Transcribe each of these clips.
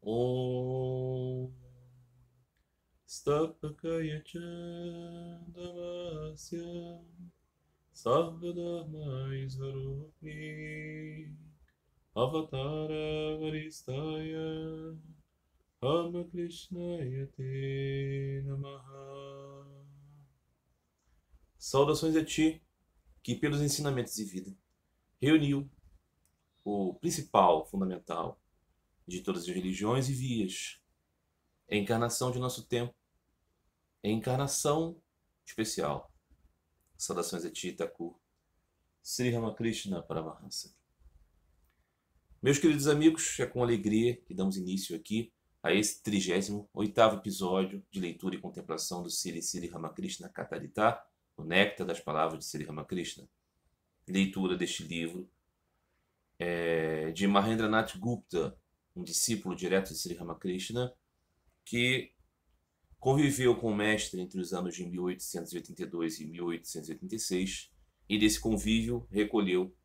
Om Stapakaya Chandamasya Sarvadharmaisvaruhi Avatara Varistaya Ramakrishna Te Namaha. Saudações a ti, que pelos ensinamentos de vida reuniu o principal, fundamental de todas as religiões e vias, a encarnação de nosso tempo, a encarnação especial. Saudações a ti, Thakur, Sri Ramakrishna Paramahansa. Meus queridos amigos, é com alegria que damos início aqui a esse 38º episódio de leitura e contemplação do Sri Ramakrishna Katarita, o Néctar das Palavras de Sri Ramakrishna. Leitura deste livro de Mahendranath Gupta, um discípulo direto de Sri Ramakrishna, que conviveu com o mestre entre os anos de 1882 e 1886, e desse convívio recolheu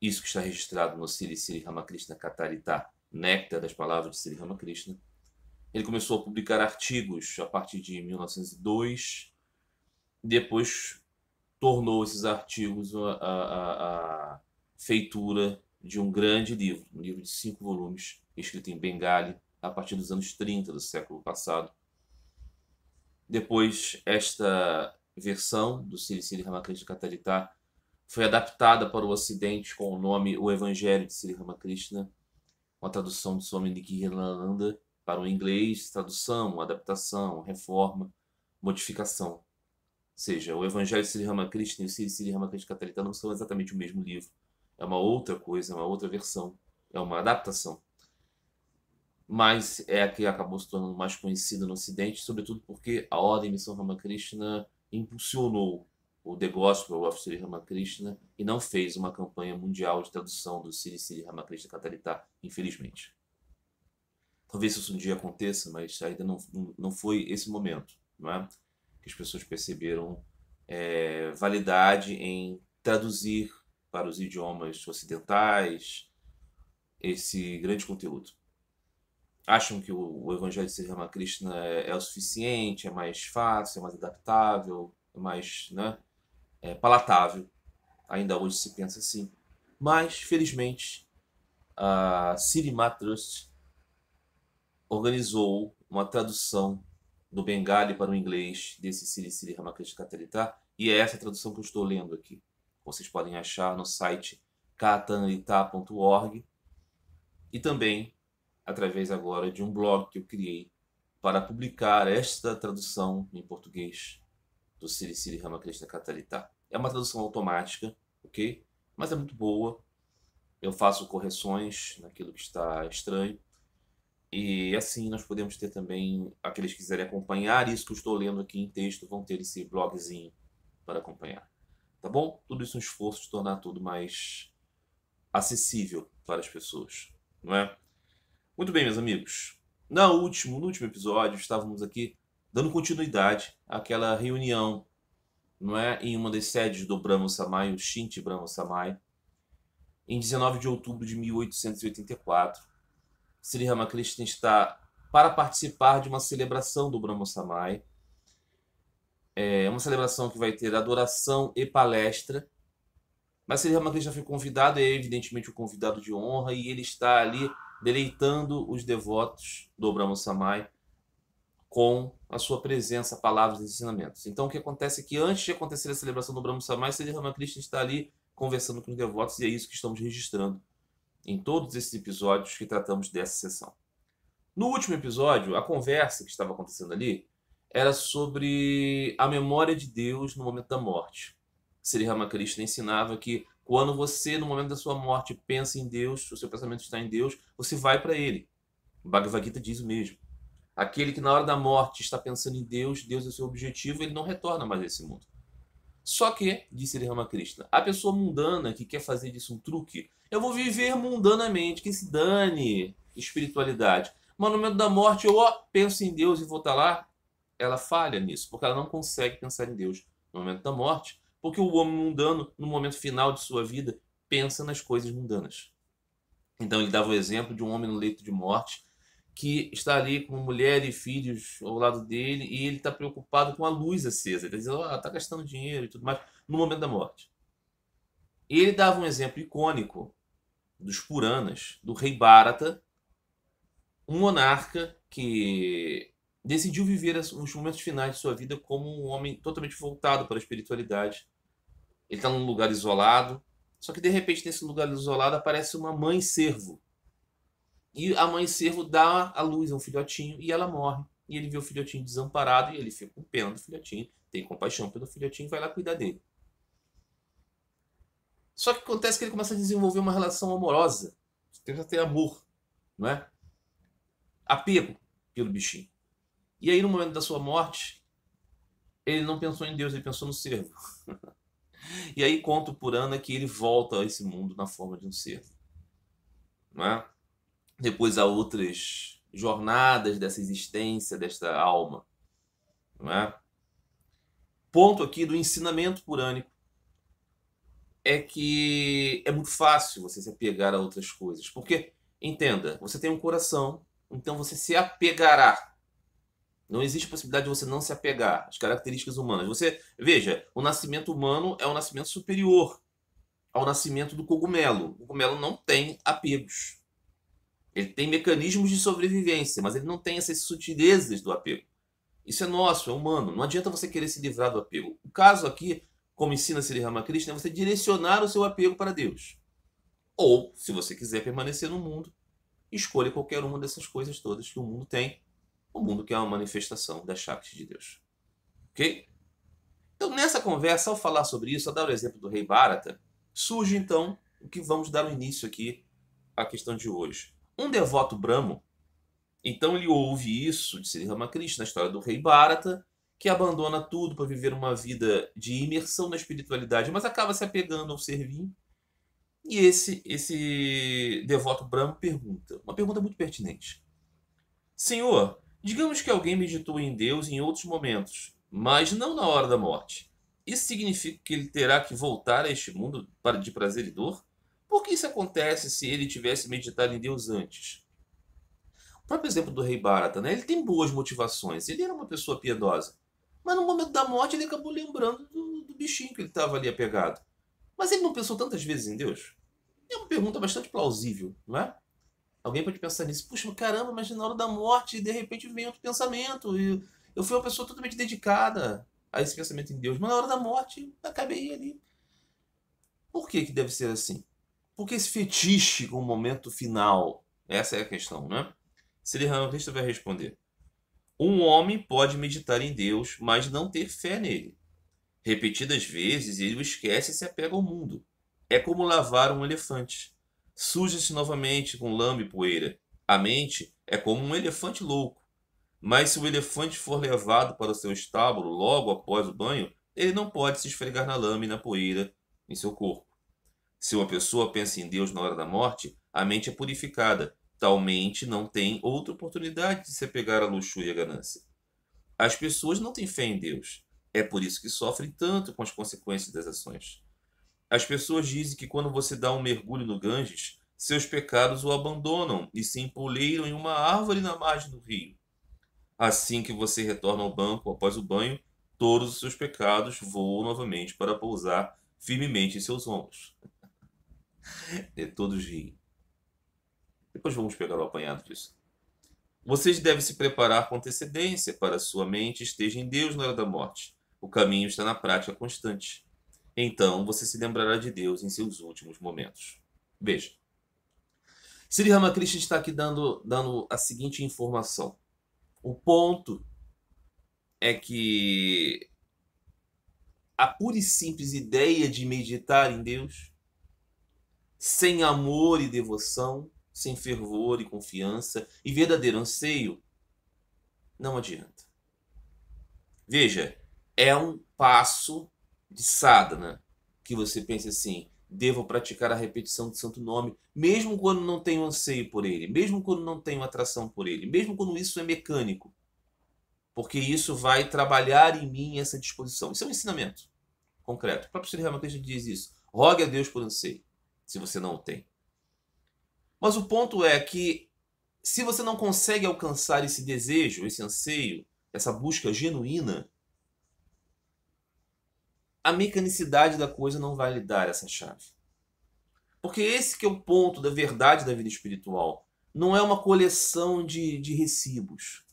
isso que está registrado no Sri Ramakrishna Katarita, Néctar das Palavras de Sri Ramakrishna. Ele começou a publicar artigos a partir de 1902, depois tornou esses artigos a feitura de um grande livro, um livro de 5 volumes, escrito em Bengali, a partir dos anos 30 do século passado. Depois, esta versão do Sri Ramakrishna Katarita foi adaptada para o Ocidente com o nome O Evangelho de Sri Ramakrishna, uma tradução de Swami Nikhilananda para o inglês, tradução, adaptação, reforma, modificação. Ou seja, o Evangelho de Sri Ramakrishna e o Sri Ramakrishna Katarita não são exatamente o mesmo livro. É uma outra coisa, é uma outra versão, é uma adaptação. Mas é a que acabou se tornando mais conhecida no Ocidente, sobretudo porque a Ordem Missão Ramakrishna impulsionou o The Gospel of Sri Ramakrishna e não fez uma campanha mundial de tradução do Sri Ramakrishna Katarita, infelizmente. Talvez isso um dia aconteça, mas ainda não foi esse momento, não é? Que as pessoas perceberam validade em traduzir para os idiomas ocidentais esse grande conteúdo. Acham que o Evangelho de Sri Ramakrishna é o suficiente, é mais fácil, é mais adaptável, é mais palatável. Ainda hoje se pensa assim. Mas, felizmente, a Sirimat Trust organizou uma tradução do Bengali para o inglês desse Sri Ramakrishna Katarita, e é essa tradução que eu estou lendo aqui. Vocês podem achar no site katanrita.org e também através agora de um blog que eu criei para publicar esta tradução em português do Sri Ramakrishna Katarita. É uma tradução automática, ok? Mas é muito boa. Eu faço correções naquilo que está estranho. E assim nós podemos ter também, aqueles que quiserem acompanhar isso que eu estou lendo aqui em texto, vão ter esse blogzinho para acompanhar. Tá bom? Tudo isso é um esforço de tornar tudo mais acessível para as pessoas, não é? Muito bem, meus amigos. No último episódio, estávamos aqui dando continuidade àquela reunião, não é? Em uma das sedes do Brahmo Samaj, o Shinti Brahmo Samaj, em 19 de outubro de 1884. Sri Ramakrishna está para participar de uma celebração do Brahmo Samaj. É uma celebração que vai ter adoração e palestra. Mas Sri Ramakrishna foi convidado, é evidentemente o convidado de honra, e ele está ali deleitando os devotos do Brahmo Samaj com a sua presença, palavras e ensinamentos. Então o que acontece é que antes de acontecer a celebração do Brahmo Samaj, Sri Ramakrishna está ali conversando com os devotos, e é isso que estamos registrando em todos esses episódios que tratamos dessa sessão. No último episódio, a conversa que estava acontecendo ali era sobre a memória de Deus no momento da morte. Sri Ramakrishna ensinava que quando você, no momento da sua morte, pensa em Deus, o seu pensamento está em Deus, você vai para Ele. O Bhagavad Gita diz o mesmo. Aquele que na hora da morte está pensando em Deus, Deus é o seu objetivo, ele não retorna mais a esse mundo. Só que, disse Sri Ramakrishna, a pessoa mundana que quer fazer disso um truque, eu vou viver mundanamente, que se dane espiritualidade. Mas no momento da morte eu penso em Deus e vou estar lá, ela falha nisso, porque ela não consegue pensar em Deus no momento da morte, porque o homem mundano, no momento final de sua vida, pensa nas coisas mundanas. Então ele dava o exemplo de um homem no leito de morte que está ali com mulher e filhos ao lado dele e ele está preocupado com a luz acesa. Ele está dizendo, está gastando dinheiro e tudo mais no momento da morte. E ele dava um exemplo icônico dos Puranas, do rei Bharata, um monarca que decidiu viver os momentos finais de sua vida como um homem totalmente voltado para a espiritualidade. Ele está num lugar isolado, só que de repente nesse lugar isolado aparece uma mãe cervo. E a mãe cervo dá à luz a um filhotinho e ela morre. E ele vê o filhotinho desamparado e ele fica com pena do filhotinho, tem compaixão pelo filhotinho e vai lá cuidar dele. Só que acontece que ele começa a desenvolver uma relação amorosa, começa a ter amor, não é? Apego pelo bichinho. E aí no momento da sua morte, ele não pensou em Deus, ele pensou no cervo. E aí conta o Purana que ele volta a esse mundo na forma de um cervo, não é? Depois há outras jornadas dessa existência, desta alma, não é? Ponto aqui do ensinamento purânico é que é muito fácil você se apegar a outras coisas, porque, entenda, você tem um coração, então você se apegará. Não existe possibilidade de você não se apegar às características humanas. Você, veja, o nascimento humano é um nascimento superior ao nascimento do cogumelo. O cogumelo não tem apegos. Ele tem mecanismos de sobrevivência, mas ele não tem essas sutilezas do apego. Isso é nosso, é humano. Não adianta você querer se livrar do apego. O caso aqui, como ensina Sri Ramakrishna, é você direcionar o seu apego para Deus. Ou, se você quiser permanecer no mundo, escolha qualquer uma dessas coisas todas que o mundo tem. O mundo que é uma manifestação da Shakti de Deus. Ok? Então, nessa conversa, ao falar sobre isso, ao dar o exemplo do rei Bharata, surge então o que vamos dar o início aqui à questão de hoje. Um devoto Brahmo, então ele ouve isso de Sri Ramakrishna, na história do rei Bharata, que abandona tudo para viver uma vida de imersão na espiritualidade, mas acaba se apegando ao servinho. E esse devoto Brahmo pergunta, uma pergunta muito pertinente. Senhor, digamos que alguém meditou em Deus em outros momentos, mas não na hora da morte. Isso significa que ele terá que voltar a este mundo de prazer e dor? Por que isso acontece se ele tivesse meditado em Deus antes? O próprio exemplo do rei Bharata, né? Ele tem boas motivações, ele era uma pessoa piedosa. Mas no momento da morte ele acabou lembrando do bichinho que ele estava ali apegado. Mas ele não pensou tantas vezes em Deus? É uma pergunta bastante plausível, não é? Alguém pode pensar nisso. Puxa, caramba, mas na hora da morte, de repente vem outro pensamento. E eu fui uma pessoa totalmente dedicada a esse pensamento em Deus. Mas na hora da morte, acabei ali. Por que que deve ser assim? Por que esse fetiche com o momento final? Essa é a questão, né? Sri Ramakrishna vai responder. Um homem pode meditar em Deus, mas não ter fé nele. Repetidas vezes, ele o esquece e se apega ao mundo. É como lavar um elefante. Suja-se novamente com lama e poeira. A mente é como um elefante louco. Mas se o elefante for levado para o seu estábulo logo após o banho, ele não pode se esfregar na lama e na poeira em seu corpo. Se uma pessoa pensa em Deus na hora da morte, a mente é purificada. Tal mente não tem outra oportunidade de se apegar à luxúria e à ganância. As pessoas não têm fé em Deus. É por isso que sofrem tanto com as consequências das ações. As pessoas dizem que quando você dá um mergulho no Ganges, seus pecados o abandonam e se empoleiram em uma árvore na margem do rio. Assim que você retorna ao banco após o banho, todos os seus pecados voam novamente para pousar firmemente em seus ombros. E todos riem. Depois vamos pegar o apanhado disso. Vocês devem se preparar com antecedência para sua mente esteja em Deus na hora da morte. O caminho está na prática constante. Então você se lembrará de Deus em seus últimos momentos. Veja. Sri Ramakrishna está aqui dando a seguinte informação. O ponto é que a pura e simples ideia de meditar em Deus, sem amor e devoção, sem fervor e confiança e verdadeiro anseio, não adianta. Veja, é um passo de sadhana que você pense assim, devo praticar a repetição do santo nome, mesmo quando não tenho anseio por ele, mesmo quando não tenho atração por ele, mesmo quando isso é mecânico, porque isso vai trabalhar em mim essa disposição. Isso é um ensinamento concreto. O próprio Sri Ramakrishna diz isso. Rogue a Deus por anseio, se você não o tem. Mas o ponto é que se você não consegue alcançar esse desejo, esse anseio, essa busca genuína, a mecanicidade da coisa não vai lhe dar essa chave. Porque esse que é o ponto da verdade da vida espiritual. Não é uma coleção de recibos.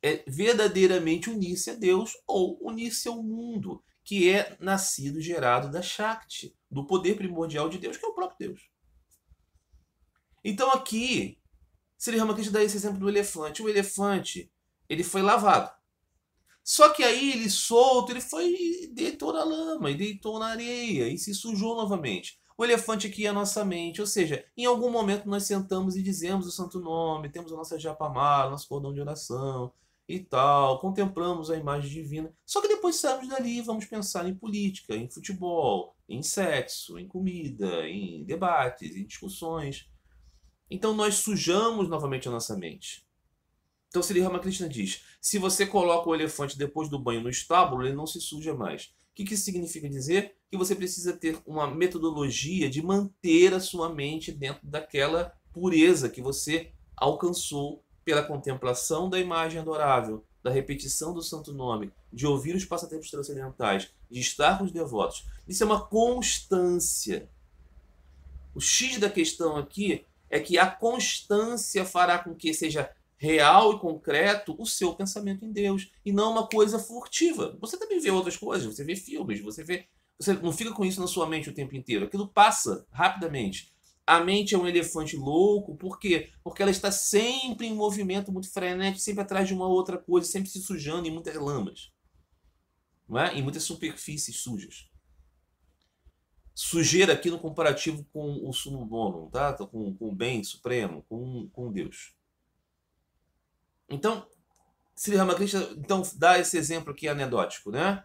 É verdadeiramente unir-se a Deus ou unir-se ao mundo, que é nascido, gerado da Shakti, do poder primordial de Deus, que é o próprio Deus. Então aqui, Sri Ramakrishna dá esse exemplo do elefante. O elefante, ele foi lavado. Só que aí ele solto, ele foi e deitou na lama, e deitou na areia, e se sujou novamente. O elefante aqui é a nossa mente, ou seja, em algum momento nós sentamos e dizemos o santo nome, temos a nossa japamala, nosso cordão de oração e tal, contemplamos a imagem divina. Só que depois saímos dali e vamos pensar em política, em futebol, em sexo, em comida, em debates, em discussões. Então nós sujamos novamente a nossa mente. Então Sri Ramakrishna diz, se você coloca o elefante depois do banho no estábulo, ele não se suja mais. O que isso significa dizer? Que você precisa ter uma metodologia de manter a sua mente dentro daquela pureza que você alcançou pela contemplação da imagem adorável, da repetição do santo nome, de ouvir os passatempos transcendentais, de estar com os devotos. Isso é uma constância. O X da questão aqui é que a constância fará com que seja real e concreto o seu pensamento em Deus, e não uma coisa furtiva. Você também vê outras coisas, você vê filmes, você não fica com isso na sua mente o tempo inteiro. Aquilo passa rapidamente. A mente é um elefante louco, por quê? Porque ela está sempre em movimento muito frenético, sempre atrás de uma outra coisa, sempre se sujando em muitas lamas, não é? Em muitas superfícies sujas. Sujeira aqui no comparativo com o sumo bonum, tá? Com o bem supremo, com Deus. Então, Sri Ramakrishna dá esse exemplo aqui anedótico, né?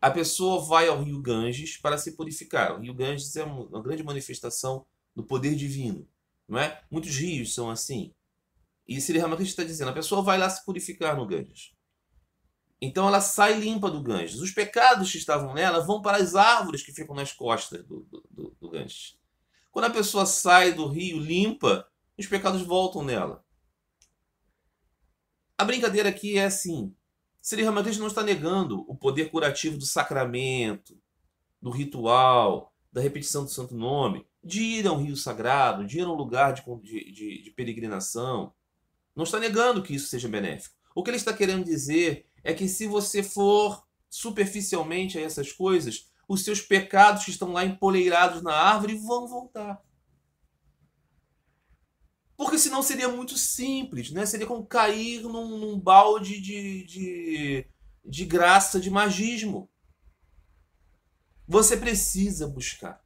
A pessoa vai ao rio Ganges para se purificar. O rio Ganges é uma grande manifestação do poder divino, não é? Muitos rios são assim. E Sri Ramakrishna está dizendo, a pessoa vai lá se purificar no Ganges. Então ela sai limpa do Ganges. Os pecados que estavam nela vão para as árvores que ficam nas costas do Ganges. Quando a pessoa sai do rio limpa, os pecados voltam nela. A brincadeira aqui é assim, Sri Ramakrishna não está negando o poder curativo do sacramento, do ritual, da repetição do santo nome, de ir a um rio sagrado, de ir a um lugar de peregrinação. Não está negando que isso seja benéfico. O que ele está querendo dizer é que se você for superficialmente a essas coisas, os seus pecados que estão lá empoleirados na árvore vão voltar. Porque senão seria muito simples, né? Seria como cair num balde de graça, de magismo. Você precisa buscar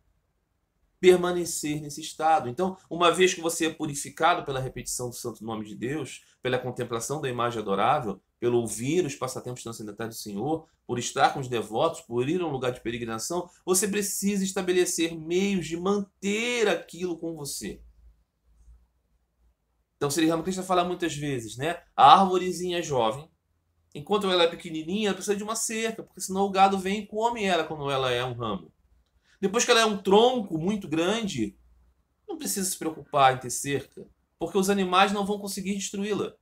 permanecer nesse estado. Então, uma vez que você é purificado pela repetição do santo nome de Deus, pela contemplação da imagem adorável, pelo ouvir os passatempos transcendentais do Senhor, por estar com os devotos, por ir a um lugar de peregrinação, você precisa estabelecer meios de manter aquilo com você. Então, Sri Ramakrishna fala muitas vezes, né? A árvorezinha jovem, enquanto ela é pequenininha, ela precisa de uma cerca, porque senão o gado vem e come ela quando ela é um ramo. Depois que ela é um tronco muito grande, não precisa se preocupar em ter cerca, porque os animais não vão conseguir destruí-la.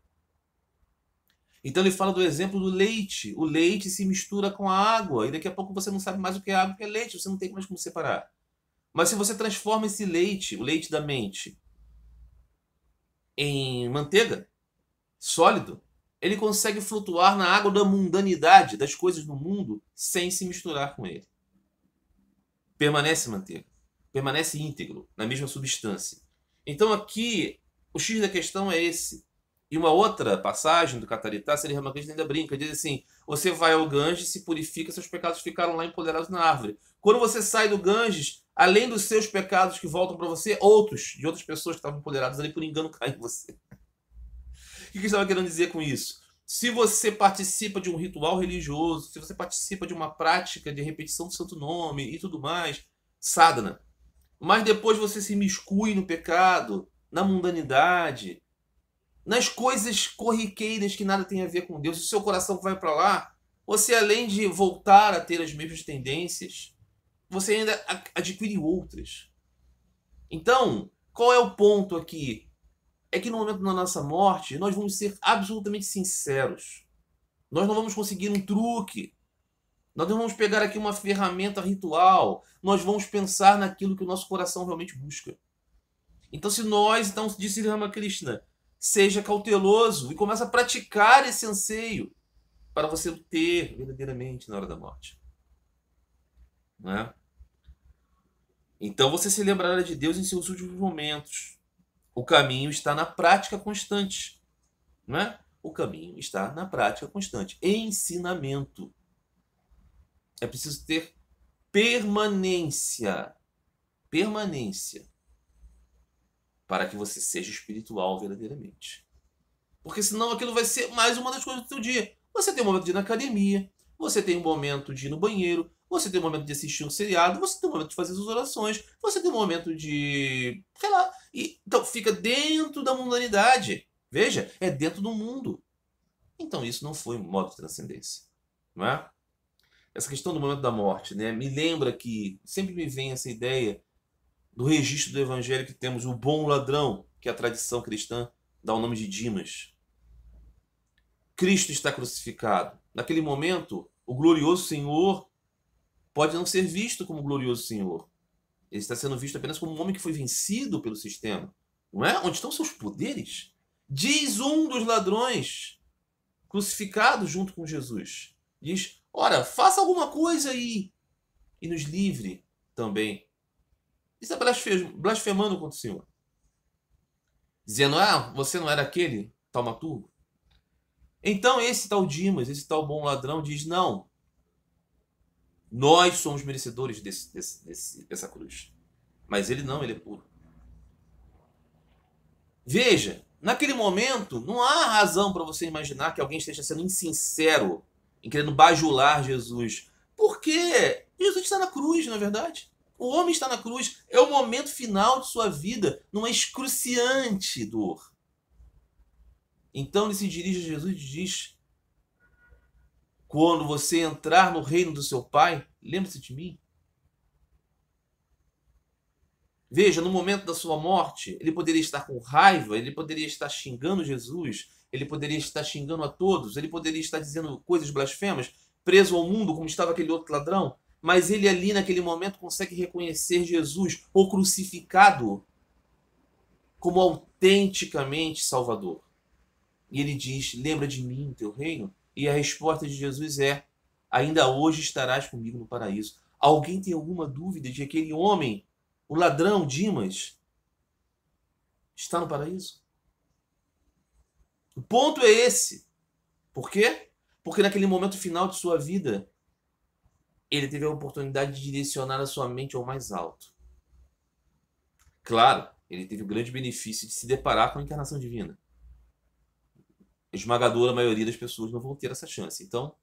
Então ele fala do exemplo do leite. O leite se mistura com a água, e daqui a pouco você não sabe mais o que é água e o que é leite, você não tem mais como separar. Mas se você transforma esse leite, o leite da mente, em manteiga, sólido, ele consegue flutuar na água da mundanidade, das coisas do mundo, sem se misturar com ele. Permanece manteiga, permanece íntegro, na mesma substância. Então aqui, o X da questão é esse. E uma outra passagem do Katarita, Sri Ramakrishna ainda brinca, diz assim, você vai ao Ganges, se purifica, seus pecados ficaram lá empoderados na árvore. Quando você sai do Ganges, além dos seus pecados que voltam para você, outros, de outras pessoas que estavam empoderadas ali por engano caem em você. O que ele estava querendo dizer com isso? Se você participa de um ritual religioso, se você participa de uma prática de repetição do santo nome e tudo mais, sadhana, mas depois você se miscui no pecado, na mundanidade, nas coisas corriqueiras que nada tem a ver com Deus, se o seu coração vai para lá, você além de voltar a ter as mesmas tendências, você ainda adquire outras. Então, Qual é o ponto aqui? É que no momento da nossa morte, nós vamos ser absolutamente sinceros. Nós não vamos conseguir um truque. Nós não vamos pegar aqui uma ferramenta ritual. Nós vamos pensar naquilo que o nosso coração realmente busca. Então, se nós, então, disse Ramakrishna, seja cauteloso e comece a praticar esse anseio para você ter verdadeiramente na hora da morte. Não é? Então, você se lembrará de Deus em seus últimos momentos. O caminho está na prática constante. Não é? O caminho está na prática constante. Ensinamento. É preciso ter permanência. Permanência. Para que você seja espiritual verdadeiramente. Porque senão aquilo vai ser mais uma das coisas do seu dia. Você tem um momento de ir na academia, você tem um momento de ir no banheiro, você tem um momento de assistir um seriado, você tem um momento de fazer suas orações, você tem um momento de... sei lá. Então fica dentro da mundanidade. Veja, é dentro do mundo. Então isso não foi um modo de transcendência. Não é? Essa questão do momento da morte, né? Me lembra que sempre me vem essa ideia do registro do evangelho que temos o bom ladrão, que a tradição cristã dá o nome de Dimas. Cristo está crucificado. Naquele momento, o glorioso Senhor pode não ser visto como glorioso Senhor. Ele está sendo visto apenas como um homem que foi vencido pelo sistema. Não é? Onde estão seus poderes? Diz um dos ladrões crucificado junto com Jesus. Diz, ora, faça alguma coisa aí e nos livre também. Isso é blasfemando contra o Senhor. Dizendo, você não era aquele taumaturgo? Então esse tal Dimas, esse tal bom ladrão diz, não, nós somos merecedores dessa cruz. Mas ele não, ele é puro. Veja, naquele momento, não há razão para você imaginar que alguém esteja sendo insincero em querendo bajular Jesus. Porque Jesus está na cruz, não é verdade? O homem está na cruz. É o momento final de sua vida, numa excruciante dor. Então ele se dirige a Jesus e diz, quando você entrar no reino do seu Pai, lembre-se de mim. Veja, no momento da sua morte, ele poderia estar com raiva, ele poderia estar xingando Jesus, ele poderia estar xingando a todos, ele poderia estar dizendo coisas blasfemas, preso ao mundo como estava aquele outro ladrão, mas ele ali naquele momento consegue reconhecer Jesus, o crucificado, como autenticamente Salvador. E ele diz, lembra de mim, teu reino? E a resposta de Jesus é, ainda hoje estarás comigo no paraíso. Alguém tem alguma dúvida de que aquele homem, o ladrão Dimas, está no paraíso? O ponto é esse. Por quê? Porque naquele momento final de sua vida, ele teve a oportunidade de direcionar a sua mente ao mais alto. Claro, ele teve o grande benefício de se deparar com a encarnação divina. A esmagadora maioria das pessoas não vão ter essa chance. Então,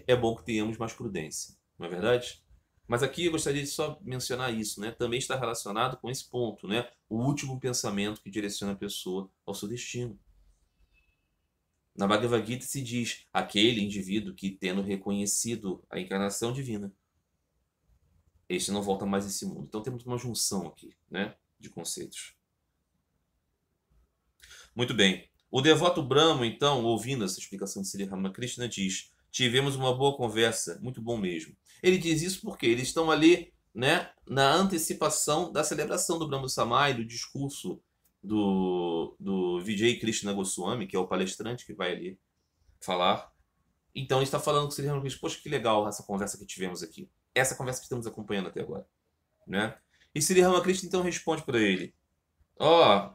é bom que tenhamos mais prudência. Não é verdade? Mas aqui eu gostaria de só mencionar isso, né? Também está relacionado com esse ponto, né? O último pensamento que direciona a pessoa ao seu destino. Na Bhagavad Gita se diz, aquele indivíduo que, tendo reconhecido a encarnação divina, este não volta mais a esse mundo. Então temos uma junção aqui, né? De conceitos. Muito bem. O devoto Brahmo, então, ouvindo essa explicação de Sri Ramakrishna, diz, tivemos uma boa conversa, muito bom mesmo. Ele diz isso porque eles estão ali, né, na antecipação da celebração do Brahma Samai, do discurso do Vijay Krishna Goswami, que é o palestrante que vai ali falar. Então ele está falando com o Sri Ramakrishna, poxa, que legal essa conversa que tivemos aqui. Essa conversa que estamos acompanhando até agora. Né? E Sri Ramakrishna então responde para ele,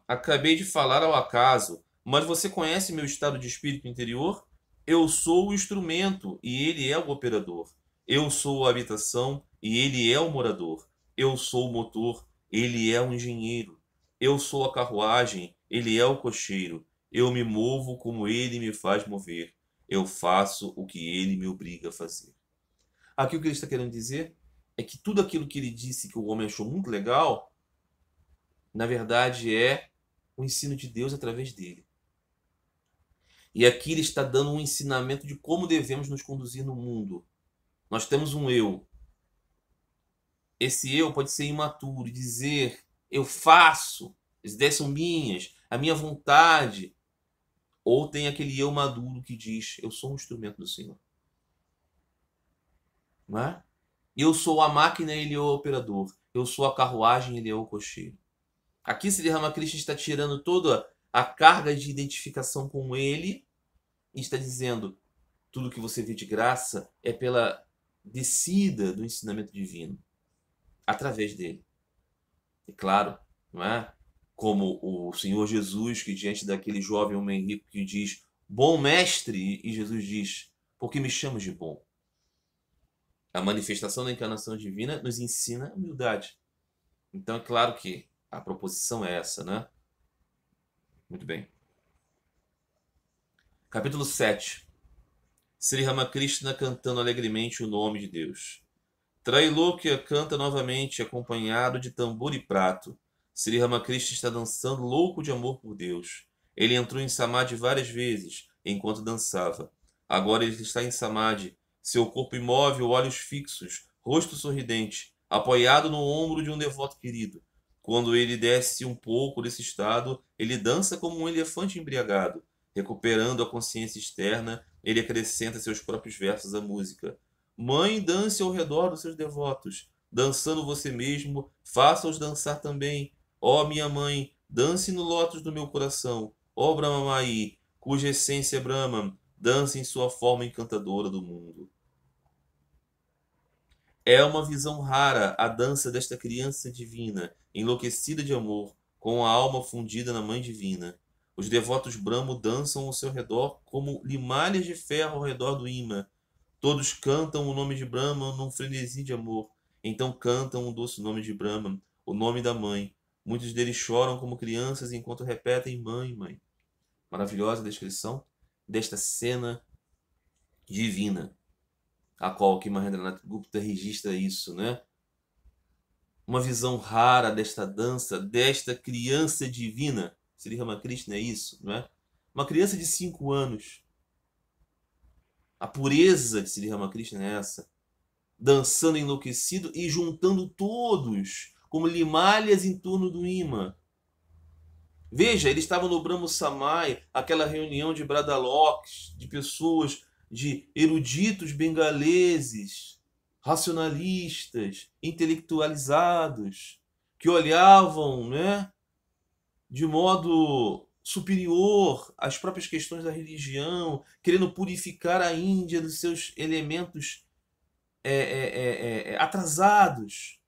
acabei de falar ao acaso, mas você conhece meu estado de espírito interior? Eu sou o instrumento e ele é o operador. Eu sou a habitação e ele é o morador. Eu sou o motor, ele é o engenheiro. Eu sou a carruagem, ele é o cocheiro. Eu me movo como ele me faz mover. Eu faço o que ele me obriga a fazer. Aqui o que ele está querendo dizer é que tudo aquilo que ele disse que o homem achou muito legal, na verdade é o ensino de Deus através dele. E aqui ele está dando um ensinamento de como devemos nos conduzir no mundo. Nós temos um eu. Esse eu pode ser imaturo e dizer eu faço, as ideias são minhas, a minha vontade. Ou tem aquele eu maduro que diz, eu sou um instrumento do Senhor. Não é? Eu sou a máquina, ele é o operador. Eu sou a carruagem, ele é o cocheiro. Aqui Sri Ramakrishna está tirando toda a carga de identificação com ele e está dizendo, tudo que você vê de graça é pela descida do ensinamento divino, através dele. E claro, não é? Como o Senhor Jesus, que diante daquele jovem homem rico que diz, bom mestre, e Jesus diz, por que me chamas de bom? A manifestação da encarnação divina nos ensina humildade. Então é claro que a proposição é essa, né? Muito bem. Capítulo 7. Sri Ramakrishna cantando alegremente o nome de Deus. Trailokya canta novamente, acompanhado de tambor e prato. Sri Ramakrishna está dançando louco de amor por Deus. Ele entrou em Samadhi várias vezes, enquanto dançava. Agora ele está em Samadhi, seu corpo imóvel, olhos fixos, rosto sorridente, apoiado no ombro de um devoto querido. Quando ele desce um pouco desse estado, ele dança como um elefante embriagado. Recuperando a consciência externa, ele acrescenta seus próprios versos à música. Mãe, dance ao redor dos seus devotos. Dançando você mesmo, faça-os dançar também. Ó minha mãe, dance no lótus do meu coração. Ó Brahmamai, cuja essência é Brahman, dance em sua forma encantadora do mundo. É uma visão rara a dança desta criança divina, enlouquecida de amor, com a alma fundida na Mãe Divina. Os devotos Brahmo dançam ao seu redor como limalhas de ferro ao redor do imã. Todos cantam o nome de Brahman num frenesi de amor. Então cantam o doce nome de Brahman, o nome da mãe. Muitos deles choram como crianças enquanto repetem mãe, mãe. Maravilhosa descrição desta cena divina, a qual que Mahendranath Gupta registra isso, né? Uma visão rara desta dança, desta criança divina. Sri Ramakrishna é isso, não é? Uma criança de 5 anos. A pureza de Sri Ramakrishna é essa. Dançando enlouquecido e juntando todos, como limalhas em torno do imã. Veja, ele estava no Brahmo Samai, aquela reunião de Bradaloks, de pessoas, de eruditos bengaleses, racionalistas, intelectualizados, que olhavam, né, de modo superior às próprias questões da religião, querendo purificar a Índia dos seus elementos atrasados,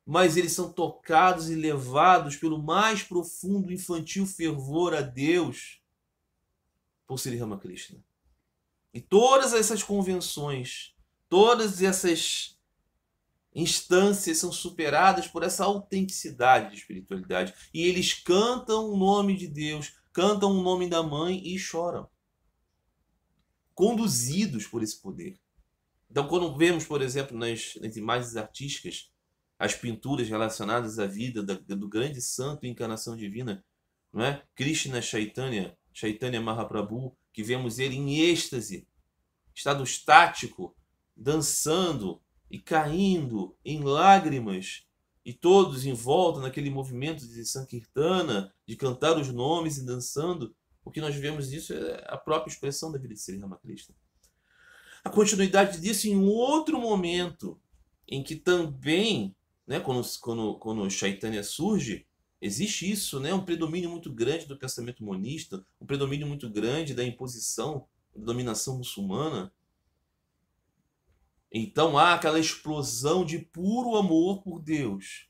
mas eles são tocados e levados pelo mais profundo infantil fervor a Deus por Sri Ramakrishna. E todas essas convenções, todas essas instâncias são superadas por essa autenticidade de espiritualidade. E eles cantam o nome de Deus, cantam o nome da mãe e choram, conduzidos por esse poder. Então, quando vemos, por exemplo, nas imagens artísticas, as pinturas relacionadas à vida do grande santo e encarnação divina, não é? Krishna Chaitanya, Chaitanya Mahaprabhu, que vemos ele em êxtase, estado estático, dançando e caindo em lágrimas, e todos em volta naquele movimento de Sankirtana, de cantar os nomes e dançando. O que nós vemos disso é a própria expressão da vida de Sri Ramakrishna. A continuidade disso em outro momento, em que também, né, quando Chaitanya surge, existe isso, né, um predomínio muito grande do pensamento monista, um predomínio muito grande da imposição, da dominação muçulmana. Então há aquela explosão de puro amor por Deus.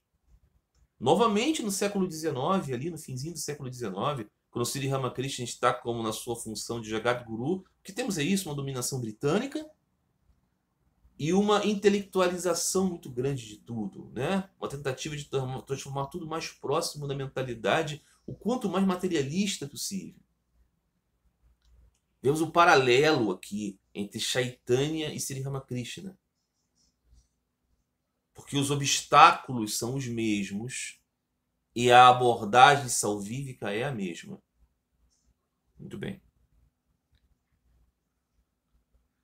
Novamente no século XIX, ali no finzinho do século XIX, quando Sri Ramakrishna está como na sua função de Jagat Guru, o que temos é isso, uma dominação britânica e uma intelectualização muito grande de tudo, né? Uma tentativa de transformar tudo mais próximo da mentalidade, o quanto mais materialista possível. Vemos um paralelo aqui entre Chaitanya e Sri Ramakrishna. Porque os obstáculos são os mesmos e a abordagem salvífica é a mesma. Muito bem.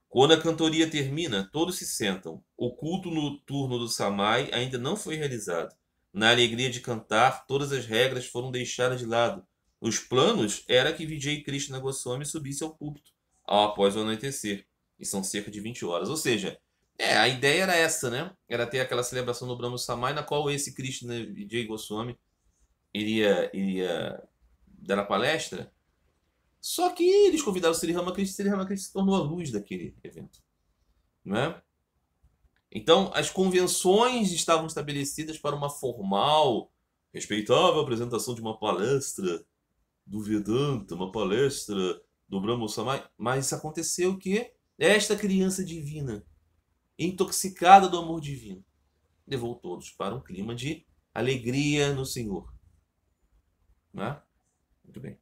Quando a cantoria termina, todos se sentam. O culto noturno do Samai ainda não foi realizado. Na alegria de cantar, todas as regras foram deixadas de lado. Os planos era que Vijay Krishna Goswami subisse ao púlpito após o anoitecer. E são cerca de 20 horas. Ou seja, a ideia era essa, né? Era ter aquela celebração no Brahma Samai, na qual esse Krishna Vijay Goswami iria dar a palestra. Só que eles convidaram o Sri Ramakrishna se tornou a luz daquele evento. Não é? Então, as convenções estavam estabelecidas para uma formal, respeitável apresentação de uma palestra do Vedanta, uma palestra do Brahma Samai. Mas aconteceu que esta criança divina, intoxicada do amor divino, levou todos para um clima de alegria no Senhor. Não é? Muito bem.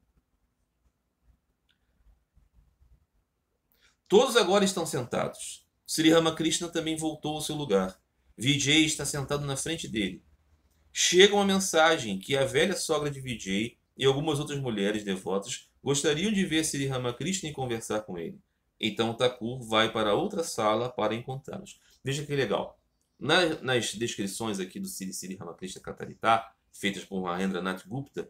Todos agora estão sentados. Sri Ramakrishna também voltou ao seu lugar. Vijay está sentado na frente dele. Chega uma mensagem que a velha sogra de Vijay e algumas outras mulheres devotas gostariam de ver Sri Ramakrishna e conversar com ele. Então Thakur vai para outra sala para encontrá-los. Veja que legal. Nas descrições aqui do Sri Ramakrishna Katarita, feitas por Mahendranath Gupta,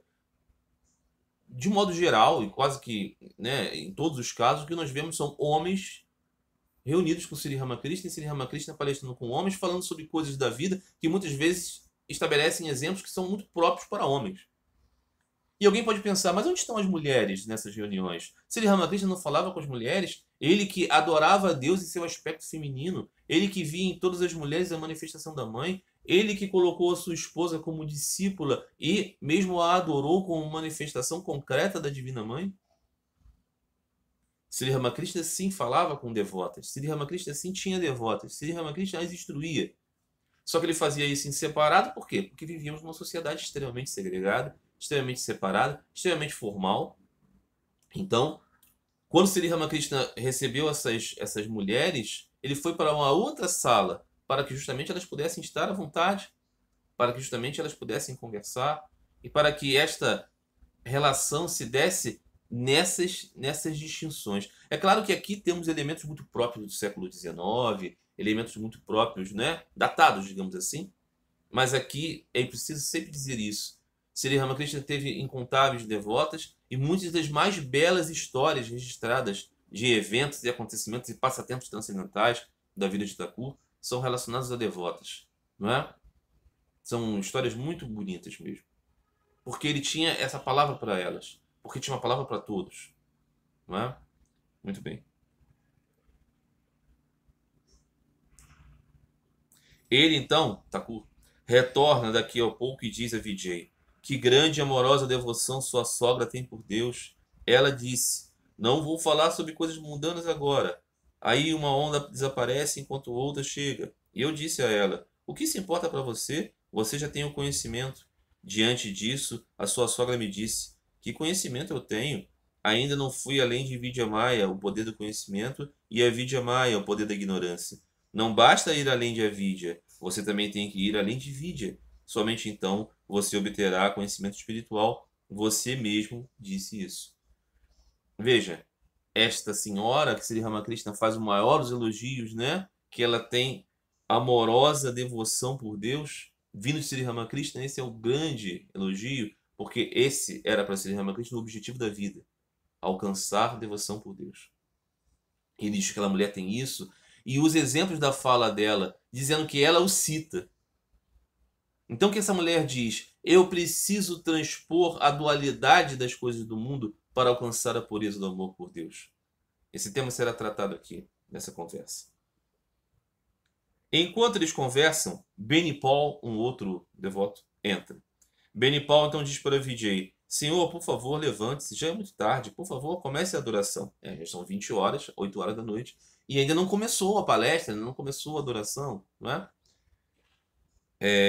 de modo geral, e quase que, né, em todos os casos, o que nós vemos são homens reunidos com Sri Ramakrishna e Sri Ramakrishna palestrando com homens, falando sobre coisas da vida que muitas vezes estabelecem exemplos que são muito próprios para homens. E alguém pode pensar, mas onde estão as mulheres nessas reuniões? Sri Ramakrishna não falava com as mulheres? Ele que adorava a Deus em seu aspecto feminino, ele que via em todas as mulheres a manifestação da mãe, ele que colocou a sua esposa como discípula e mesmo a adorou como manifestação concreta da Divina Mãe? Sri Ramakrishna sim falava com devotas, Sri Ramakrishna sim tinha devotas, Sri Ramakrishna as instruía. Só que ele fazia isso em separado, por quê? Porque vivíamos numa sociedade extremamente segregada, extremamente separada, extremamente formal. Então, quando Sri Ramakrishna recebeu essas mulheres, ele foi para uma outra sala para que justamente elas pudessem estar à vontade, para que justamente elas pudessem conversar e para que esta relação se desse nessas distinções. É claro que aqui temos elementos muito próprios do século XIX, elementos muito próprios, né, datados, digamos assim, mas aqui é preciso sempre dizer isso. Sri Ramakrishna teve incontáveis devotas e muitas das mais belas histórias registradas de eventos e acontecimentos e passatempos transcendentais da vida de Thakur são relacionados a devotas, não é? São histórias muito bonitas mesmo. Porque ele tinha essa palavra para elas, porque tinha uma palavra para todos, não é? Muito bem. Ele então, Thakur, retorna daqui a pouco e diz a Vijay: que grande e amorosa devoção sua sogra tem por Deus. Ela disse: não vou falar sobre coisas mundanas agora. Aí uma onda desaparece enquanto outra chega. E eu disse a ela: o que se importa para você? Você já tem o conhecimento. Diante disso, a sua sogra me disse: que conhecimento eu tenho? Ainda não fui além de Vidyamaya, o poder do conhecimento, e Avidyamaya, o poder da ignorância. Não basta ir além de Avidya, você também tem que ir além de Vidya. Somente então você obterá conhecimento espiritual. Você mesmo disse isso. Veja, esta senhora, que Sri Ramakrishna faz o maior dos elogios, né? Que ela tem amorosa devoção por Deus, vindo de Sri Ramakrishna, esse é o grande elogio, porque esse era para Sri Ramakrishna o objetivo da vida, alcançar devoção por Deus. Ele diz que aquela mulher tem isso, e os exemplos da fala dela, dizendo que ela o cita. Então o que essa mulher diz? Eu preciso transpor a dualidade das coisas do mundo para alcançar a pureza do amor por Deus. Esse tema será tratado aqui, nessa conversa. Enquanto eles conversam, Benipal, um outro devoto, entra. Benipal então diz para Vijay: Senhor, por favor, levante-se, já é muito tarde, por favor, comece a adoração. Já são 20 horas, 8 horas da noite, e ainda não começou a palestra, ainda não começou a adoração, não é?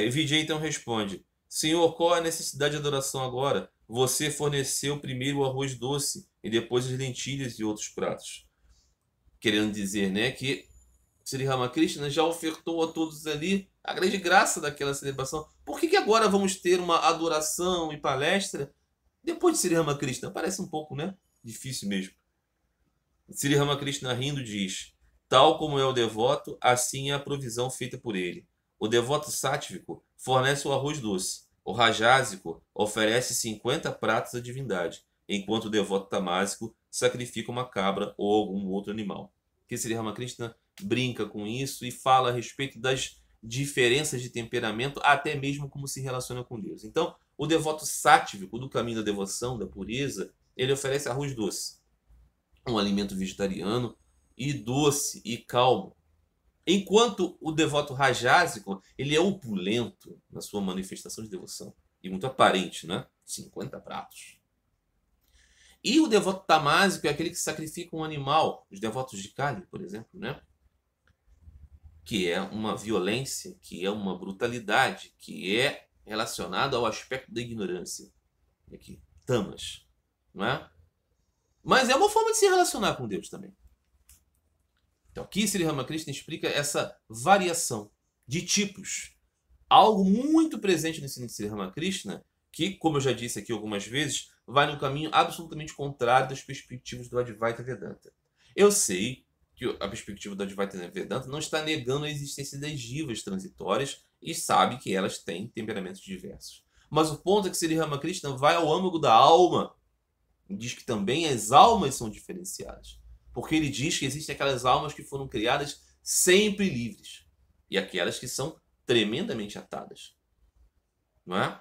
E Vijay então responde: Senhor, qual é a necessidade de adoração agora? Você forneceu primeiro o arroz doce e depois as lentilhas e outros pratos. Querendo dizer, né, que Sri Ramakrishna já ofertou a todos ali a grande graça daquela celebração. Por que agora vamos ter uma adoração e palestra depois de Sri Ramakrishna? Parece um pouco, né, difícil mesmo. Sri Ramakrishna rindo diz: tal como é o devoto, assim é a provisão feita por ele. o devoto sátivico fornece o arroz doce. O rajásico oferece 50 pratos à divindade, enquanto o devoto tamásico sacrifica uma cabra ou algum outro animal. Que Sri Ramakrishna brinca com isso e fala a respeito das diferenças de temperamento, até mesmo como se relaciona com Deus. Então, o devoto sátivico do caminho da devoção, da pureza, ele oferece arroz doce, um alimento vegetariano e doce e calmo. Enquanto o devoto rajásico, ele é opulento na sua manifestação de devoção e muito aparente, né? 50 pratos. E o devoto tamásico é aquele que sacrifica um animal, os devotos de Kali, por exemplo, né? Que é uma violência, que é uma brutalidade, que é relacionado ao aspecto da ignorância. Aqui, tamas, não é? Mas é uma forma de se relacionar com Deus também. Então, aqui Sri Ramakrishna explica essa variação de tipos. Algo muito presente no ensino de Sri Ramakrishna, que, como eu já disse aqui algumas vezes, vai num caminho absolutamente contrário das perspectivas do Advaita Vedanta. Eu sei que a perspectiva do Advaita Vedanta não está negando a existência das jivas transitórias e sabe que elas têm temperamentos diversos. Mas o ponto é que Sri Ramakrishna vai ao âmago da alma e diz que também as almas são diferenciadas. Porque ele diz que existem aquelas almas que foram criadas sempre livres e aquelas que são tremendamente atadas. Não é?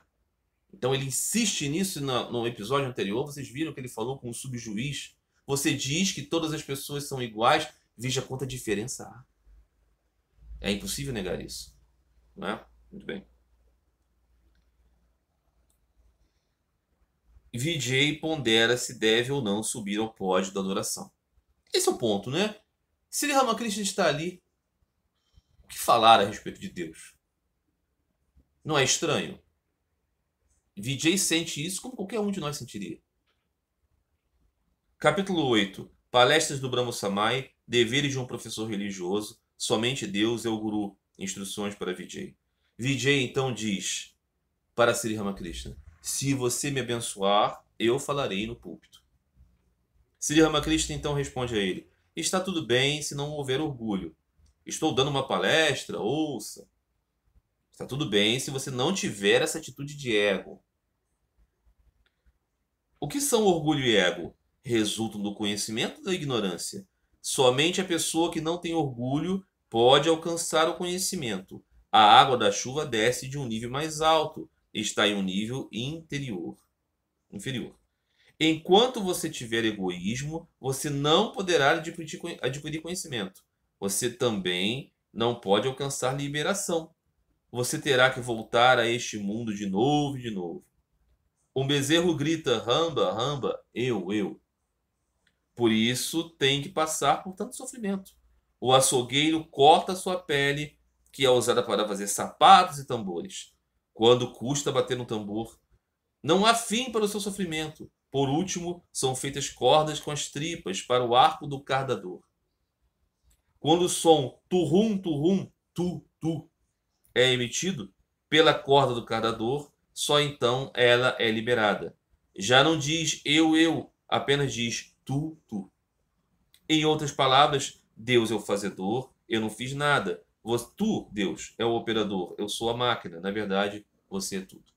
Então ele insiste nisso no episódio anterior. Vocês viram que ele falou com o subjuiz. Você diz que todas as pessoas são iguais, veja quanta diferença há. É impossível negar isso. Não é? Muito bem. Vijay pondera se deve ou não subir ao pódio da adoração. Esse é o ponto, né? Sri Ramakrishna está ali. O que falar a respeito de Deus? Não é estranho? Vijay sente isso como qualquer um de nós sentiria. Capítulo 8. Palestras do Brahma Samai. Deveres de um professor religioso. Somente Deus é o Guru. Instruções para Vijay. Vijay então diz para Sri Ramakrishna: se você me abençoar, eu falarei no púlpito. Sri Ramakrishna então responde a ele: está tudo bem se não houver orgulho. Estou dando uma palestra, ouça. Está tudo bem se você não tiver essa atitude de ego. O que são orgulho e ego? Resultam do conhecimento ou da ignorância? Somente a pessoa que não tem orgulho pode alcançar o conhecimento. A água da chuva desce de um nível mais alto, está em um nível inferior. Enquanto você tiver egoísmo, você não poderá adquirir conhecimento. Você também não pode alcançar liberação. Você terá que voltar a este mundo de novo e de novo. Um bezerro grita, ramba, ramba, eu. Por isso tem que passar por tanto sofrimento. O açougueiro corta sua pele, que é usada para fazer sapatos e tambores. Quando custa bater no tambor, não há fim para o seu sofrimento. Por último, são feitas cordas com as tripas para o arco do cardador. Quando o som turrum, turrum, tu é emitido pela corda do cardador, só então ela é liberada. Já não diz eu, apenas diz tu. Em outras palavras, Deus é o fazedor, eu não fiz nada. Tu, Deus, é o operador, eu sou a máquina. Na verdade, você é tudo.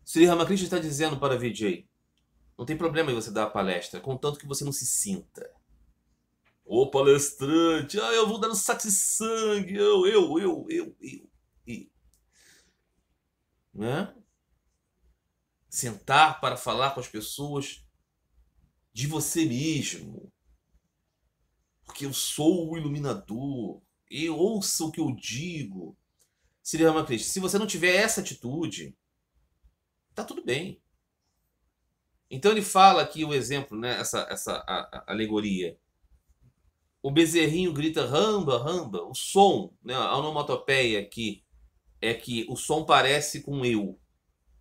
Sri Ramakrishna está dizendo para Vijay: não tem problema em você dar a palestra, contanto que você não se sinta. Ô palestrante, eu vou dar no satsang, eu. Né? Sentar para falar com as pessoas de você mesmo. Porque eu sou o iluminador, eu ouço o que eu digo. Sri Ramakrishna, se você não tiver essa atitude, tá tudo bem. Então ele fala aqui o exemplo, né, essa alegoria. O bezerrinho grita ramba, ramba. O som, né, a onomatopeia aqui é que o som parece com eu. O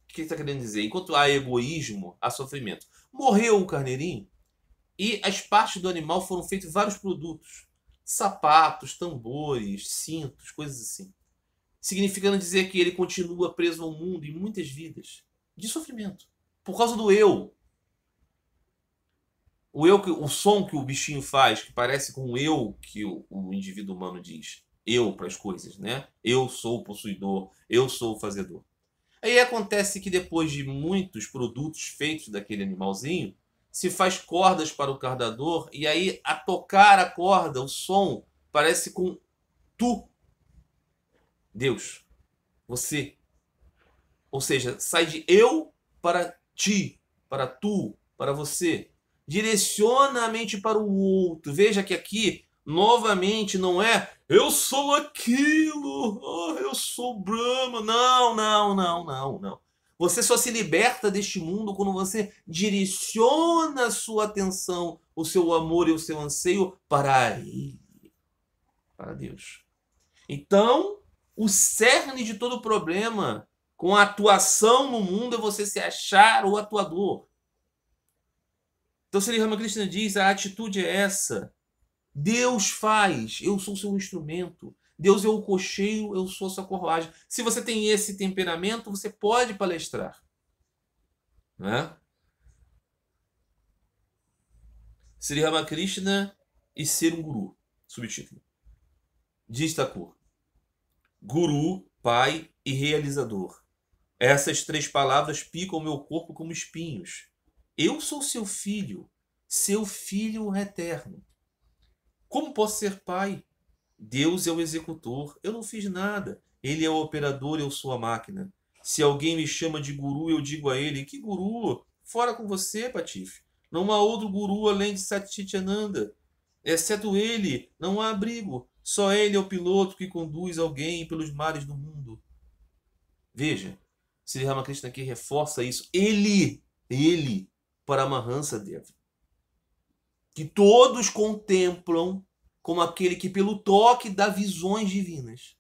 que ele está querendo dizer? Enquanto há egoísmo, há sofrimento. Morreu o carneirinho e as partes do animal foram feitos vários produtos. Sapatos, tambores, cintos, coisas assim. Significando dizer que ele continua preso ao mundo em muitas vidas de sofrimento. Por causa do eu. O som que o bichinho faz, que parece com o eu que o indivíduo humano diz. eu para as coisas, né? Eu sou o possuidor, eu sou o fazedor. Aí acontece que depois de muitos produtos feitos daquele animalzinho, se faz cordas para o cardador e aí a tocar a corda, o som parece com tu, Deus, você. Ou seja, sai de eu para ti, para tu, para você. Direciona a mente para o outro. Veja que aqui, novamente, não é eu sou aquilo, oh, eu sou Brahma. Não, não, não, não, não. Você só se liberta deste mundo quando você direciona a sua atenção, o seu amor e o seu anseio para Ele, para Deus. Então, o cerne de todo problema com a atuação no mundo é você se achar o atuador. Então, Sri Ramakrishna diz, a atitude é essa. Deus faz, eu sou seu instrumento. Deus é o cocheiro, eu sou sua carruagem. Se você tem esse temperamento, você pode palestrar. Né? Sri Ramakrishna e ser um guru. Subtítulo. Diz Thakur. Guru, pai e realizador. Essas três palavras picam meu corpo como espinhos. Eu sou seu filho eterno. Como posso ser pai? Deus é o executor, eu não fiz nada. Ele é o operador, eu sou a máquina. Se alguém me chama de guru, eu digo a ele, que guru? Fora com você, Patife. Não há outro guru além de Satchitananda. Exceto ele, não há abrigo. Só ele é o piloto que conduz alguém pelos mares do mundo. Veja, Sri Ramakrishna aqui reforça isso. Ele, Paramahansa Deva, que todos contemplam como aquele que pelo toque dá visões divinas.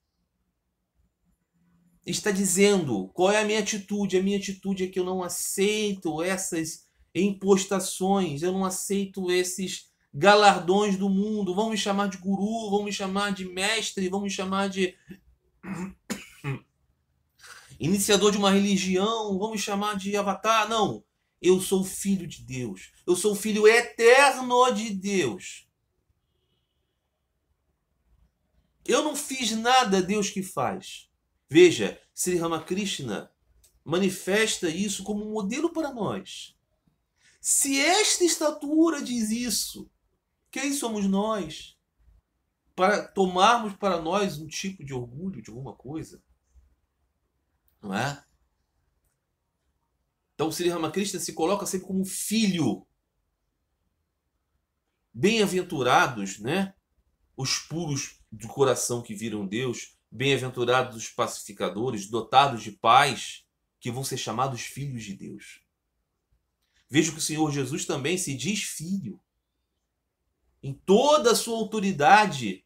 Está dizendo, qual é a minha atitude? A minha atitude é que eu não aceito essas impostações, eu não aceito esses galardões do mundo. Vão me chamar de guru, vão me chamar de mestre, vão me chamar de iniciador de uma religião, vão me chamar de avatar. Não, eu sou filho de Deus. Eu sou filho eterno de Deus. Eu não fiz nada, Deus que faz. Veja, Sri Ramakrishna manifesta isso como um modelo para nós. Se esta estatura diz isso, quem somos nós para tomarmos para nós um tipo de orgulho de alguma coisa? Não é? Então, Sri Ramakrishna se coloca sempre como filho. Bem-aventurados, né? Os puros do coração que viram Deus, bem-aventurados os pacificadores, dotados de paz, que vão ser chamados filhos de Deus. Veja que o Senhor Jesus também se diz filho. Em toda a sua autoridade,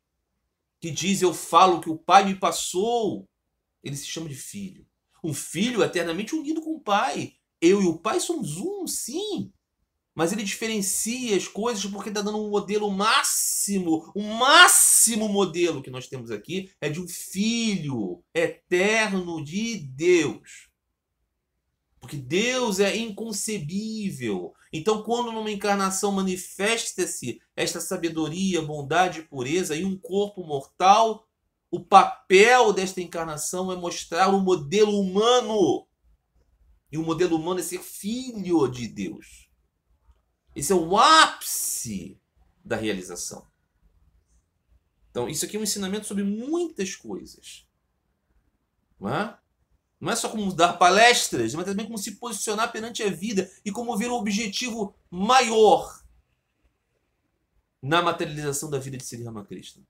que diz, eu falo o que o Pai me passou, ele se chama de filho. Um filho eternamente unido com o Pai. Eu e o Pai somos um, sim. Mas ele diferencia as coisas porque está dando um modelo máximo. O máximo modelo que nós temos aqui é de um filho eterno de Deus. Porque Deus é inconcebível. Então, quando numa encarnação manifesta-se esta sabedoria, bondade e pureza em um corpo mortal, o papel desta encarnação é mostrar o modelo humano. E o modelo humano é ser filho de Deus. Esse é o ápice da realização. Então, isso aqui é um ensinamento sobre muitas coisas. Não é? Não é só como dar palestras, mas também como se posicionar perante a vida e como ver o objetivo maior na materialização da vida de Sri Ramakrishna.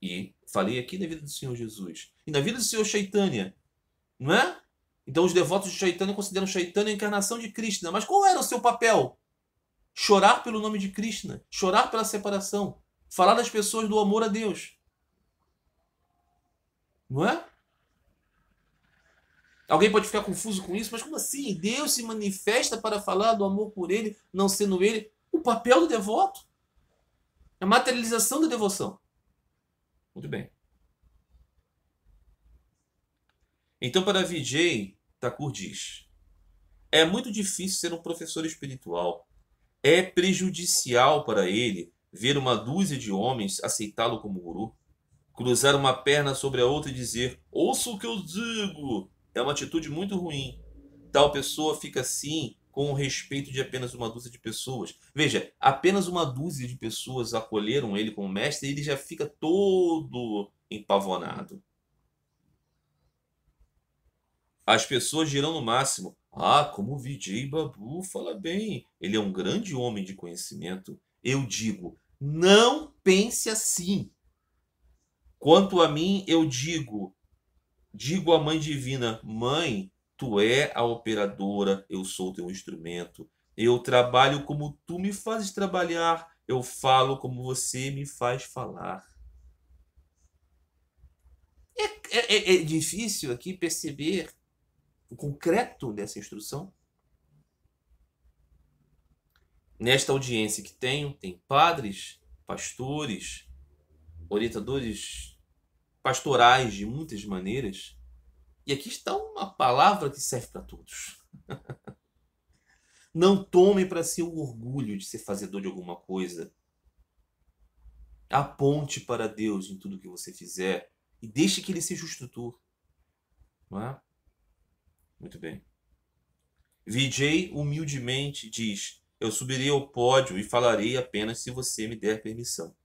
E falei aqui na vida do Senhor Jesus. E na vida do Senhor Chaitanya. Não é? Então os devotos de Chaitanya consideram Chaitanya a encarnação de Krishna. Mas qual era o seu papel? Chorar pelo nome de Krishna. Chorar pela separação. Falar das pessoas do amor a Deus. Não é? Alguém pode ficar confuso com isso, mas como assim? Deus se manifesta para falar do amor por ele, não sendo ele o papel do devoto. A materialização da devoção. Muito bem. Então, para Vijay, Thakur diz, é muito difícil ser um professor espiritual. É prejudicial para ele ver uma dúzia de homens aceitá-lo como guru. Cruzar uma perna sobre a outra e dizer, ouça o que eu digo, é uma atitude muito ruim. Tal pessoa fica assim com o respeito de apenas uma dúzia de pessoas. Veja, apenas uma dúzia de pessoas acolheram ele como mestre e ele já fica todo empavonado. As pessoas dirão no máximo, ah, como o Vijay Babu fala bem, ele é um grande homem de conhecimento. Eu digo, não pense assim. Quanto a mim, eu digo à Mãe Divina, Mãe, tu é a operadora, eu sou teu instrumento. Eu trabalho como tu me fazes trabalhar, eu falo como você me faz falar. É difícil aqui perceber o concreto dessa instrução? Nesta audiência que tenho, tem padres, pastores, orientadores pastorais de muitas maneiras. E aqui está uma palavra que serve para todos. Não tome para si o orgulho de ser fazedor de alguma coisa. Aponte para Deus em tudo que você fizer e deixe que Ele seja o instrutor. Não é? Muito bem. Vijay humildemente diz, eu subirei ao pódio e falarei apenas se você me der permissão.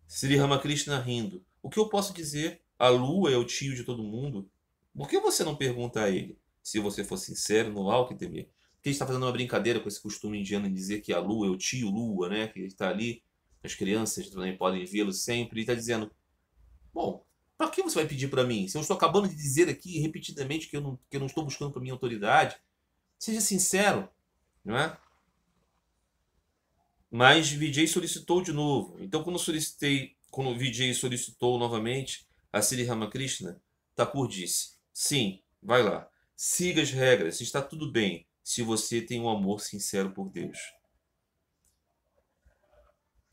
Sri Ramakrishna rindo, o que eu posso dizer? A lua é o tio de todo mundo. Por que você não pergunta a ele? Se você for sincero, não há o que temer. Porque ele está fazendo uma brincadeira com esse costume indiano de dizer que a lua é o tio lua, né? Que ele está ali, as crianças também podem vê-lo sempre. Ele está dizendo, bom, para que você vai pedir para mim? Se eu estou acabando de dizer aqui repetidamente que eu não estou buscando para minha autoridade, seja sincero, não é? Mas Vijay solicitou de novo. Então, quando o Vijay solicitou novamente a Sri Ramakrishna, Thakur disse, sim, vai lá, siga as regras, está tudo bem, se você tem um amor sincero por Deus.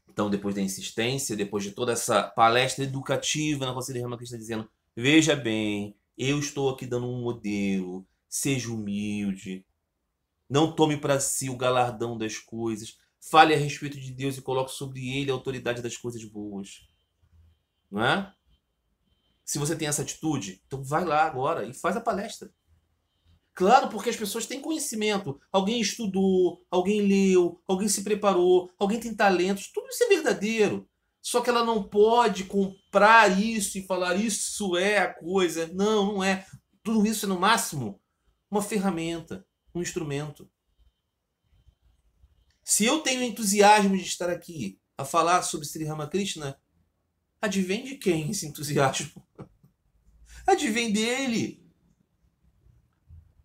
Então, depois da insistência, depois de toda essa palestra educativa na qual Sri Ramakrishna dizendo, veja bem, eu estou aqui dando um modelo, seja humilde, não tome para si o galardão das coisas, fale a respeito de Deus e coloque sobre ele a autoridade das coisas boas. Não é? Se você tem essa atitude, então vai lá agora e faz a palestra. Claro, porque as pessoas têm conhecimento. Alguém estudou, alguém leu, alguém se preparou, alguém tem talentos. Tudo isso é verdadeiro. Só que ela não pode comprar isso e falar isso é a coisa. Não, não é. Tudo isso é, no máximo, uma ferramenta, um instrumento. Se eu tenho entusiasmo de estar aqui a falar sobre Sri Ramakrishna, advém de quem esse entusiasmo? Advém dele.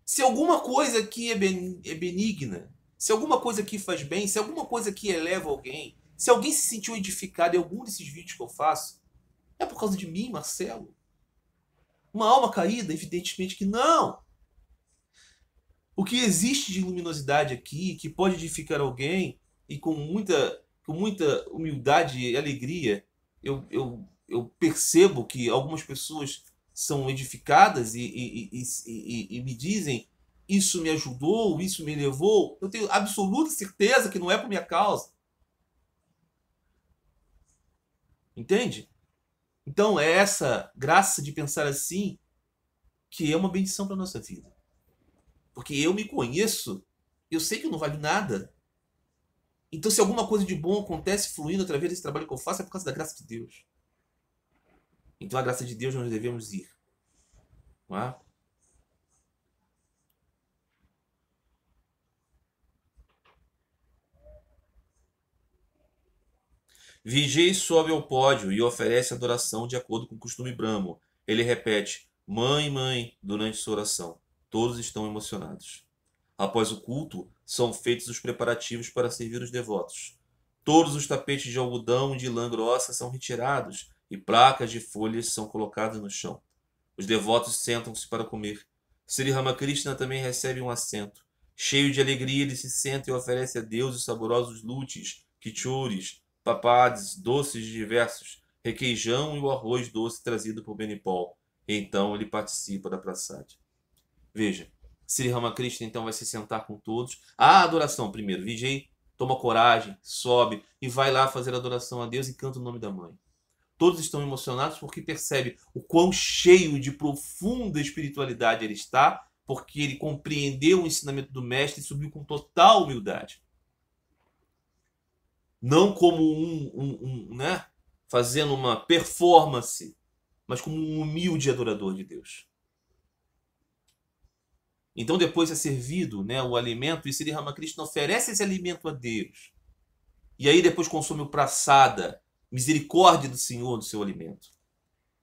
Se alguma coisa aqui é benigna, se alguma coisa aqui faz bem, se alguma coisa aqui eleva alguém, se alguém se sentiu edificado em algum desses vídeos que eu faço, é por causa de mim, Marcelo? Uma alma caída? Evidentemente que não. O que existe de luminosidade aqui, que pode edificar alguém, e com muita humildade e alegria, eu percebo que algumas pessoas são edificadas e me dizem isso me ajudou, isso me levou. Eu tenho absoluta certeza que não é por minha causa. Entende? Então é essa graça de pensar assim que é uma bendição para a nossa vida. Porque eu me conheço, eu sei que eu não valho nada. Então, se alguma coisa de bom acontece fluindo através desse trabalho que eu faço, é por causa da graça de Deus. Então, a graça de Deus nós devemos ir. Não é? Vijay sobe ao pódio e oferece adoração de acordo com o costume Brahmo. Ele repete, mãe, mãe, durante sua oração. Todos estão emocionados. Após o culto, são feitos os preparativos para servir os devotos. Todos os tapetes de algodão e de lã grossa são retirados e placas de folhas são colocadas no chão. Os devotos sentam-se para comer. Sri Ramakrishna também recebe um assento. Cheio de alegria, ele se senta e oferece a Deus os saborosos lutes, quichores, papades, doces diversos, requeijão e o arroz doce trazido por Benipol. E então ele participa da prasad. Veja, Sri Ramakrishna então vai se sentar com todos. A adoração primeiro. Vijay toma coragem, sobe e vai lá fazer a adoração a Deus e canta o nome da mãe. Todos estão emocionados porque percebem o quão cheio de profunda espiritualidade ele está, porque ele compreendeu o ensinamento do mestre e subiu com total humildade. Não como né, fazendo uma performance, mas como um humilde adorador de Deus. Então depois é servido, né, o alimento, e Sri Ramakrishna oferece esse alimento a Deus. E aí depois consome o prasada, misericórdia do Senhor do seu alimento.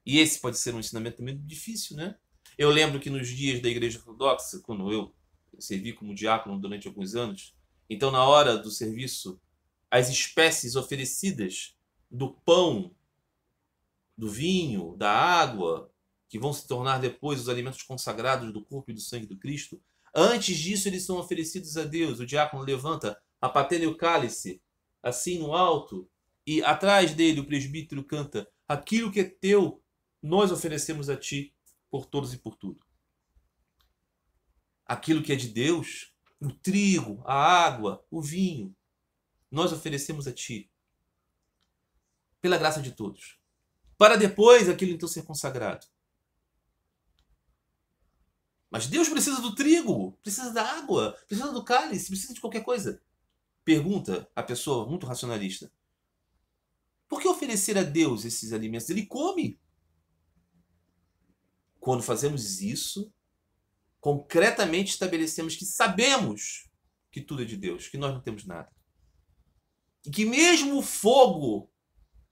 E esse pode ser um ensinamento também difícil, né? Eu lembro que nos dias da Igreja Ortodoxa, quando eu servi como diácono durante alguns anos, então na hora do serviço, as espécies oferecidas do pão, do vinho, da água, que vão se tornar depois os alimentos consagrados do corpo e do sangue do Cristo, antes disso eles são oferecidos a Deus. O diácono levanta a patena e o cálice, assim no alto, e atrás dele o presbítero canta: aquilo que é teu, nós oferecemos a ti, por todos e por tudo. Aquilo que é de Deus, o trigo, a água, o vinho, nós oferecemos a ti, pela graça de todos, para depois aquilo então ser consagrado. Mas Deus precisa do trigo, precisa da água, precisa do cálice, precisa de qualquer coisa. Pergunta a pessoa muito racionalista: por que oferecer a Deus esses alimentos? Ele come. Quando fazemos isso, concretamente estabelecemos que sabemos que tudo é de Deus, que nós não temos nada. E que mesmo o fogo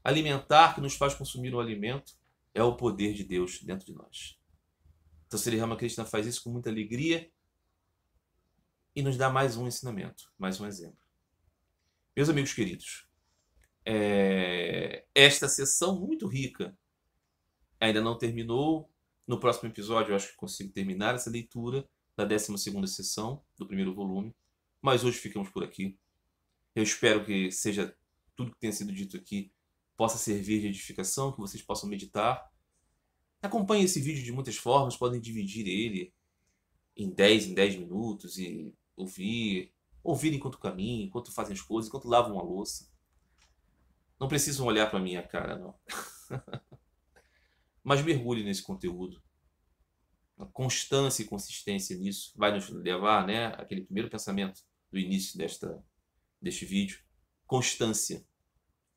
alimentar que nos faz consumir o alimento é o poder de Deus dentro de nós. Então, Sri Ramakrishna faz isso com muita alegria e nos dá mais um ensinamento, mais um exemplo. Meus amigos queridos, esta sessão muito rica ainda não terminou. No próximo episódio eu acho que consigo terminar essa leitura da 12ª sessão do primeiro volume, mas hoje ficamos por aqui. Eu espero que seja tudo que tenha sido dito aqui possa servir de edificação, que vocês possam meditar. Acompanhem esse vídeo de muitas formas, podem dividir ele em 10 minutos e ouvir enquanto caminham, enquanto fazem as coisas, enquanto lavam a louça. Não precisam olhar para a minha cara, não. Mas mergulhe nesse conteúdo. A constância e consistência nisso vai nos levar, né, àquele primeiro pensamento do início deste vídeo. Constância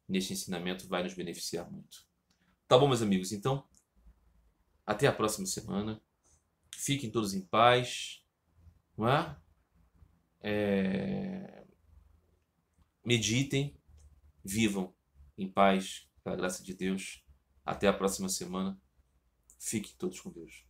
neste ensinamento vai nos beneficiar muito. Tá bom, meus amigos? Então, até a próxima semana. Fiquem todos em paz. Não é? Meditem, vivam em paz, pela graça de Deus. Até a próxima semana. Fiquem todos com Deus.